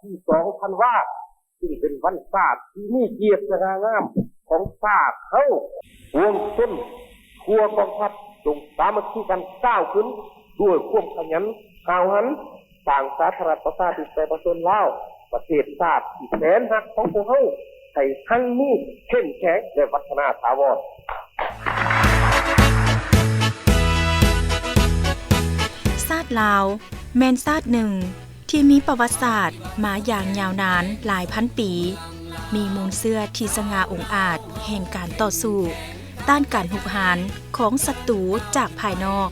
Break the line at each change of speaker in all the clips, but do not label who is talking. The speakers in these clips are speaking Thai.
ที่2 ธันวาซึ่งเป็นวันศาสตร์ที่มีเกียรติสง่างามของศาสตร์เฮาห่วงต้นทั่วกองทัพจงสามัคคีกันก้าวขึ้นด้วยความขยันก้าวหันสร้างสาธารณรัฐประชาธิปไตยประชาชนลาวประเทศชาติที่แสนรักของพวกเฮาให้ทั้งมีเข้มแข็งและพัฒนาถาวร
ชาติลาวแม่นชาติหนึ่งที่มีประวัติศาสตร์มาอย่างยาวนานหลายพันปีมีมูลเชื่อที่สง่าองอาจแห่งการต่อสู้ต้านการหุกหาญของศัตรูจากภายนอก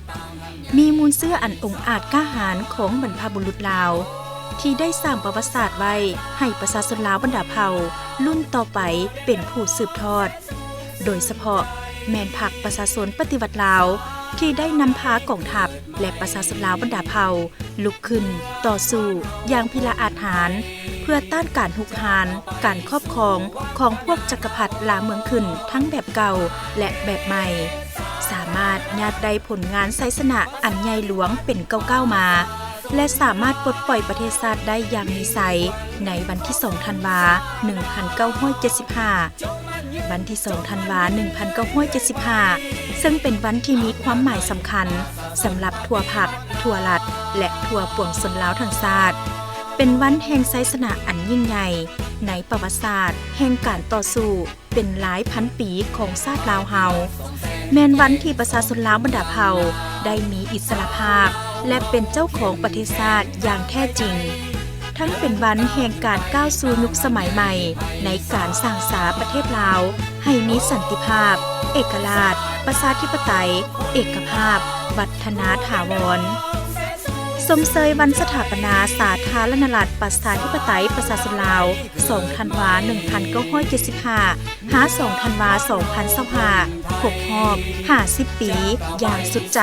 มีมูลเชื่ออันองอาจกล้าหาญของบรรพบุรุษลาวที่ได้สร้างประวัติศาสตร์ไว้ให้ประชาชนลาวบรรดาเผ่ารุ่นต่อไปเป็นผู้สืบทอดโดยเฉพาะแม่นพรรคประชาชนปฏิวัติลาวที่ได้นำพากองทัพและประชาชนลาวบรรดาเผ่าลุกขึ้นต่อสู้อย่างพิลาอาจหาญเพื่อต้านการหุกหาญการครอบครองของพวกจักรพรรดิลาเมืองขึ้นทั้งแบบเก่าและแบบใหม่สามารถญาติได้ผลงานไสสนะอันใหญ่หลวงเป็นเก้าๆมาและสามารถปลดปล่อยประเทศชาติได้อย่างมีไสในวันที่2 ธันวาคม 1975 วันที่ 2 ธันวาคม 1975 ซึ่งเป็นวันที่มีความหมายสำคัญสำหรับทั่วภาคทั่วรัฐและทั่วปวงชนลาวทั้งชาติเป็นวันแห่งไสสนะอันยิ่งใหญ่ในประวัติศาสตร์แห่งการต่อสู้เป็นหลายพันปีของชาติลาวเฮาแม้นวันที่ประชาชนลาวบรรดาเผ่าได้มีอิสรภาพและเป็นเจ้าของประเทศชาติอย่างแท้จริงทั้งเป็นวันแห่งการก้าวสู่ยุคสมัยใหม่ในการสร้างสรรค์ประเทศลาวให้มีสันติภาพเอกราชประชาธิปไตยเอกภาพวัฒนาถาวรสมเสยวันสถาปนาสาธารณรัฐประชาธิปไตยประชาชนลาว2 ธันวาคม 1975 หา 2 ธันวาคม 2025 ครบรอบ 50 ปีอย่างสุดใจ